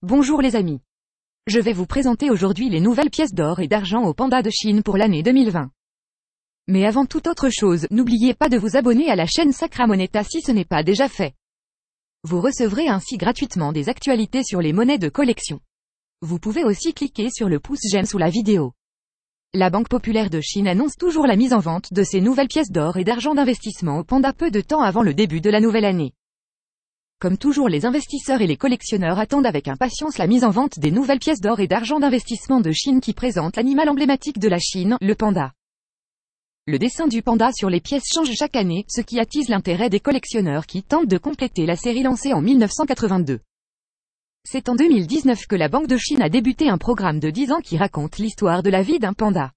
Bonjour les amis. Je vais vous présenter aujourd'hui les nouvelles pièces d'or et d'argent au panda de Chine pour l'année 2020. Mais avant toute autre chose, n'oubliez pas de vous abonner à la chaîne Sacra Moneta si ce n'est pas déjà fait. Vous recevrez ainsi gratuitement des actualités sur les monnaies de collection. Vous pouvez aussi cliquer sur le pouce j'aime sous la vidéo. La Banque populaire de Chine annonce toujours la mise en vente de ces nouvelles pièces d'or et d'argent d'investissement au panda peu de temps avant le début de la nouvelle année. Comme toujours, les investisseurs et les collectionneurs attendent avec impatience la mise en vente des nouvelles pièces d'or et d'argent d'investissement de Chine qui présentent l'animal emblématique de la Chine, le panda. Le dessin du panda sur les pièces change chaque année, ce qui attise l'intérêt des collectionneurs qui tentent de compléter la série lancée en 1982. C'est en 2019 que la Banque de Chine a débuté un programme de 10 ans qui raconte l'histoire de la vie d'un panda.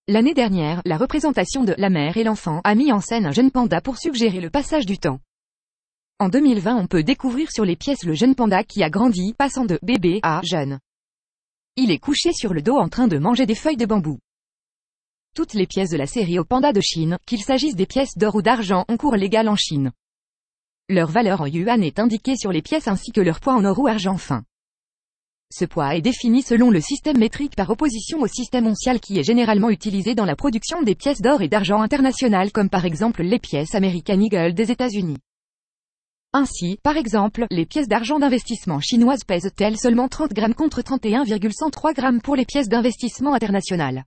L'année dernière, la représentation de La mère et l'enfant a mis en scène un jeune panda pour suggérer le passage du temps. En 2020, on peut découvrir sur les pièces le jeune panda qui a grandi, passant de bébé à jeune. Il est couché sur le dos en train de manger des feuilles de bambou. Toutes les pièces de la série au panda de Chine, qu'il s'agisse des pièces d'or ou d'argent, ont cours légal en Chine. Leur valeur en yuan est indiquée sur les pièces ainsi que leur poids en or ou argent fin. Ce poids est défini selon le système métrique par opposition au système oncial qui est généralement utilisé dans la production des pièces d'or et d'argent internationales comme par exemple les pièces American Eagle des États-Unis. Ainsi, par exemple, les pièces d'argent d'investissement chinoises pèsent-elles seulement 30 grammes contre 31,103 grammes pour les pièces d'investissement internationales.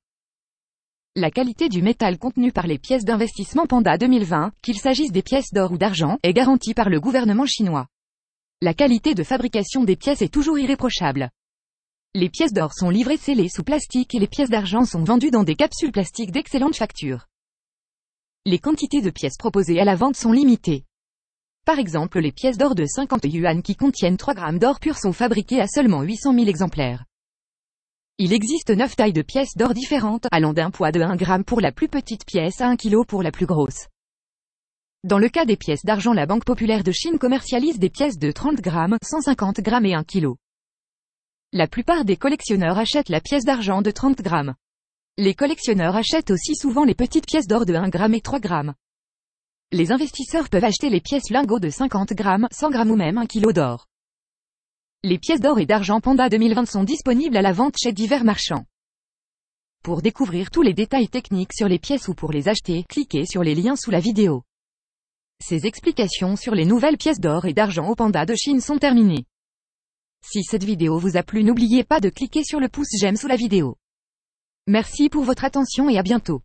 La qualité du métal contenu par les pièces d'investissement Panda 2020, qu'il s'agisse des pièces d'or ou d'argent, est garantie par le gouvernement chinois. La qualité de fabrication des pièces est toujours irréprochable. Les pièces d'or sont livrées scellées sous plastique et les pièces d'argent sont vendues dans des capsules plastiques d'excellente facture. Les quantités de pièces proposées à la vente sont limitées. Par exemple, les pièces d'or de 50 yuan qui contiennent 3 grammes d'or pur sont fabriquées à seulement 800 000 exemplaires. Il existe 9 tailles de pièces d'or différentes, allant d'un poids de 1 gramme pour la plus petite pièce à 1 kg pour la plus grosse. Dans le cas des pièces d'argent, la Banque populaire de Chine commercialise des pièces de 30 grammes, 150 grammes et 1 kg. La plupart des collectionneurs achètent la pièce d'argent de 30 grammes. Les collectionneurs achètent aussi souvent les petites pièces d'or de 1 gramme et 3 grammes. Les investisseurs peuvent acheter les pièces lingots de 50 grammes, 100 grammes ou même 1 kg d'or. Les pièces d'or et d'argent Panda 2020 sont disponibles à la vente chez divers marchands. Pour découvrir tous les détails techniques sur les pièces ou pour les acheter, cliquez sur les liens sous la vidéo. Ces explications sur les nouvelles pièces d'or et d'argent au panda de Chine sont terminées. Si cette vidéo vous a plu, n'oubliez pas de cliquer sur le pouce j'aime sous la vidéo. Merci pour votre attention et à bientôt.